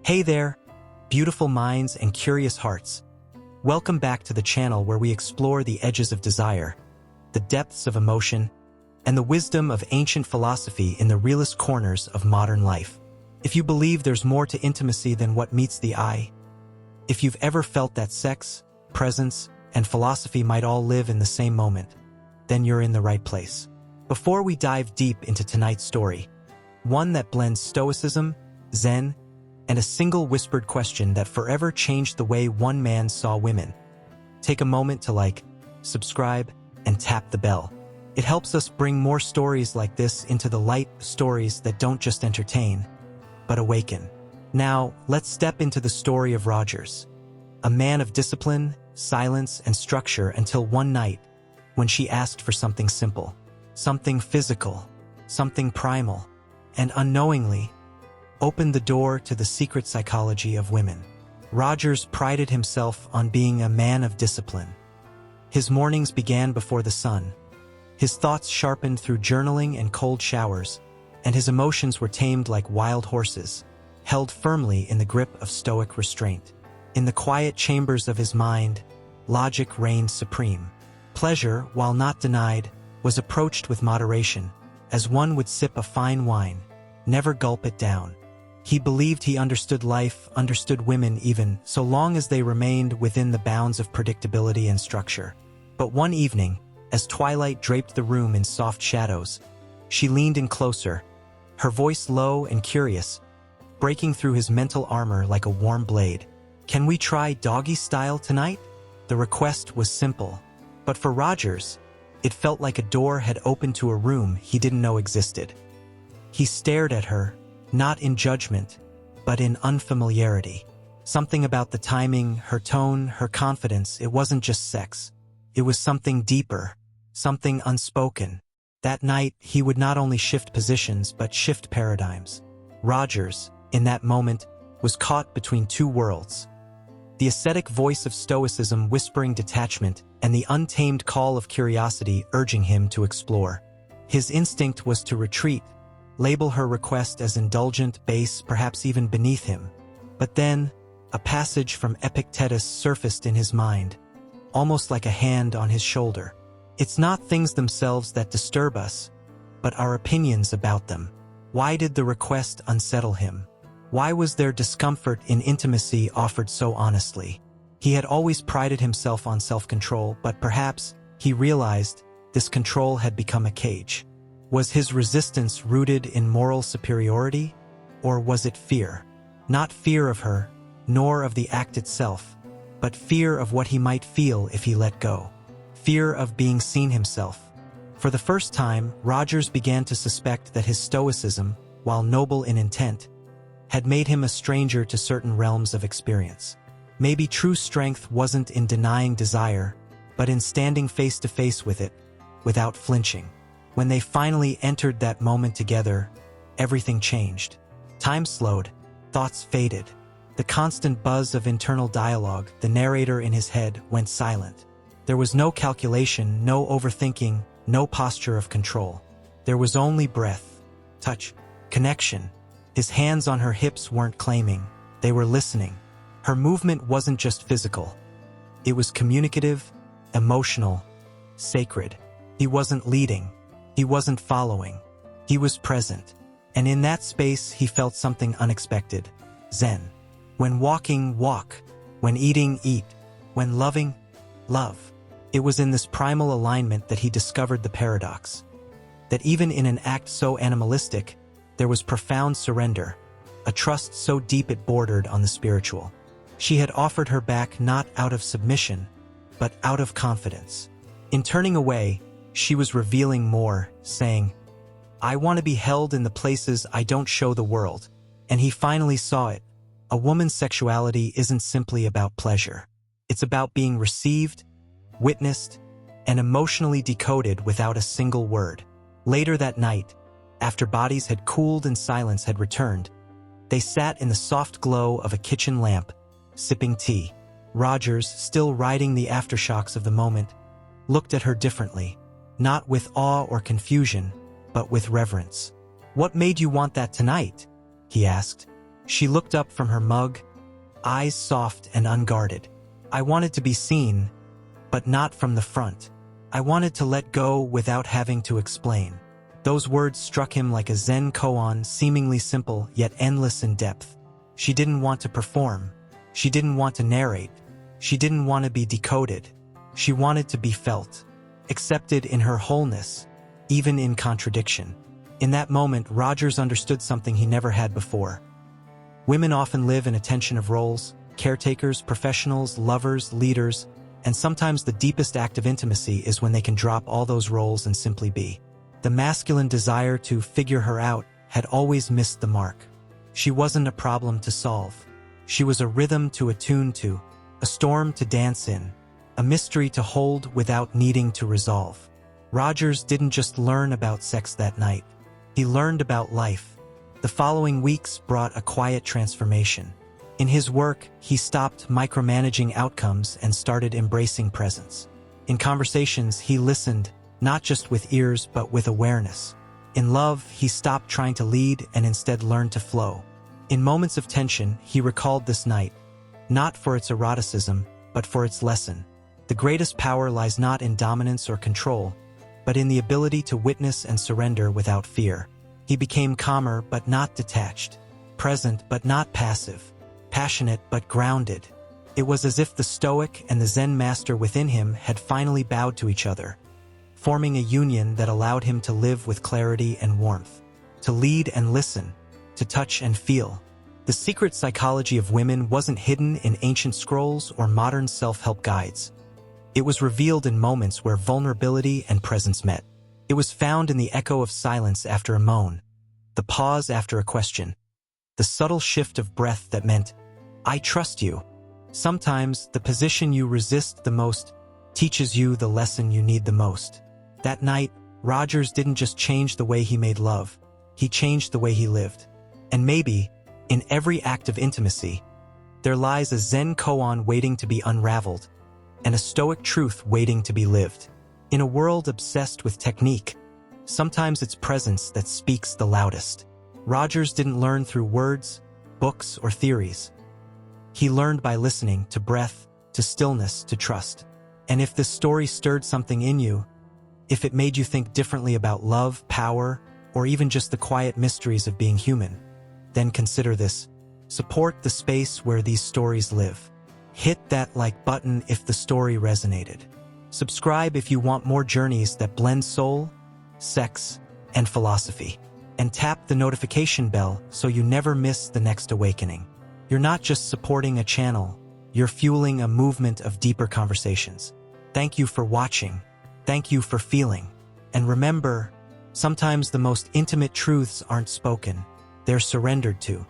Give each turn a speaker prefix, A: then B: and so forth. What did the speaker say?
A: Hey there, beautiful minds and curious hearts. Welcome back to the channel where we explore the edges of desire, the depths of emotion, and the wisdom of ancient philosophy in the realest corners of modern life. If you believe there's more to intimacy than what meets the eye, if you've ever felt that sex, presence, and philosophy might all live in the same moment, then you're in the right place. Before we dive deep into tonight's story, one that blends stoicism, zen, and a single whispered question that forever changed the way one man saw women, take a moment to like, subscribe, and tap the bell. It helps us bring more stories like this into the light, stories that don't just entertain, but awaken. Now, let's step into the story of Rogers, a man of discipline, silence, and structure until one night, when she asked for something simple, something physical, something primal, and unknowingly opened the door to the secret psychology of women. Rogers prided himself on being a man of discipline. His mornings began before the sun. His thoughts sharpened through journaling and cold showers, and his emotions were tamed like wild horses, held firmly in the grip of stoic restraint. In the quiet chambers of his mind, logic reigned supreme. Pleasure, while not denied, was approached with moderation, as one would sip a fine wine, never gulp it down. He believed he understood life, understood women even, so long as they remained within the bounds of predictability and structure. But one evening, as twilight draped the room in soft shadows, she leaned in closer, her voice low and curious, breaking through his mental armor like a warm blade. "Can we try doggy style tonight?" The request was simple, but for Rogers, it felt like a door had opened to a room he didn't know existed. He stared at her, not in judgment, but in unfamiliarity. Something about the timing, her tone, her confidence, it wasn't just sex. It was something deeper, something unspoken. That night, he would not only shift positions, but shift paradigms. Rogers, in that moment, was caught between two worlds. The ascetic voice of stoicism whispering detachment, and the untamed call of curiosity urging him to explore. His instinct was to retreat, label her request as indulgent, base, perhaps even beneath him. But then, a passage from Epictetus surfaced in his mind, almost like a hand on his shoulder. It's not things themselves that disturb us, but our opinions about them. Why did the request unsettle him? Why was there discomfort in intimacy offered so honestly? He had always prided himself on self-control, but perhaps, he realized, this control had become a cage. Was his resistance rooted in moral superiority, or was it fear? Not fear of her, nor of the act itself, but fear of what he might feel if he let go. Fear of being seen himself. For the first time, Rogers began to suspect that his stoicism, while noble in intent, had made him a stranger to certain realms of experience. Maybe true strength wasn't in denying desire, but in standing face to face with it, without flinching. When they finally entered that moment together, everything changed. Time slowed, thoughts faded. The constant buzz of internal dialogue, the narrator in his head, went silent. There was no calculation, no overthinking, no posture of control. There was only breath, touch, connection. His hands on her hips weren't claiming, they were listening. Her movement wasn't just physical. It was communicative, emotional, sacred. He wasn't leading. He wasn't following. He was present. And in that space, he felt something unexpected. Zen. When walking, walk. When eating, eat. When loving, love. It was in this primal alignment that he discovered the paradox. That even in an act so animalistic, there was profound surrender, a trust so deep it bordered on the spiritual. She had offered her back not out of submission, but out of confidence. In turning away, she was revealing more, saying, "I want to be held in the places I don't show the world." And he finally saw it. A woman's sexuality isn't simply about pleasure. It's about being received, witnessed, and emotionally decoded without a single word. Later that night, after bodies had cooled and silence had returned, they sat in the soft glow of a kitchen lamp, sipping tea. Rogers, still riding the aftershocks of the moment, looked at her differently, not with awe or confusion, but with reverence. "What made you want that tonight?" he asked. She looked up from her mug, eyes soft and unguarded. "I wanted to be seen, but not from the front. I wanted to let go without having to explain." Those words struck him like a Zen koan, seemingly simple yet endless in depth. She didn't want to perform. She didn't want to narrate. She didn't want to be decoded. She wanted to be felt, accepted in her wholeness, even in contradiction. In that moment, Rogers understood something he never had before. Women often live in a tension of roles: caretakers, professionals, lovers, leaders, and sometimes the deepest act of intimacy is when they can drop all those roles and simply be. The masculine desire to figure her out had always missed the mark. She wasn't a problem to solve. She was a rhythm to attune to, a storm to dance in, a mystery to hold without needing to resolve. Rogers didn't just learn about sex that night. He learned about life. The following weeks brought a quiet transformation. In his work, he stopped micromanaging outcomes and started embracing presence. In conversations, he listened, not just with ears but with awareness. In love, he stopped trying to lead and instead learned to flow. In moments of tension, he recalled this night, not for its eroticism, but for its lesson. The greatest power lies not in dominance or control, but in the ability to witness and surrender without fear. He became calmer but not detached, present but not passive, passionate but grounded. It was as if the Stoic and the Zen master within him had finally bowed to each other, forming a union that allowed him to live with clarity and warmth, to lead and listen, to touch and feel. The secret psychology of women wasn't hidden in ancient scrolls or modern self-help guides. It was revealed in moments where vulnerability and presence met. It was found in the echo of silence after a moan, the pause after a question, the subtle shift of breath that meant, "I trust you." Sometimes the position you resist the most teaches you the lesson you need the most. That night, Rogers didn't just change the way he made love, he changed the way he lived. And maybe, in every act of intimacy, there lies a Zen koan waiting to be unraveled, and a Stoic truth waiting to be lived. In a world obsessed with technique, sometimes it's presence that speaks the loudest. Rogers didn't learn through words, books, or theories. He learned by listening to breath, to stillness, to trust. And if this story stirred something in you, if it made you think differently about love, power, or even just the quiet mysteries of being human, then consider this. Support the space where these stories live. Hit that like button if the story resonated. Subscribe if you want more journeys that blend soul, sex, and philosophy. And tap the notification bell so you never miss the next awakening. You're not just supporting a channel, you're fueling a movement of deeper conversations. Thank you for watching. Thank you for feeling. And remember, sometimes the most intimate truths aren't spoken, they're surrendered to.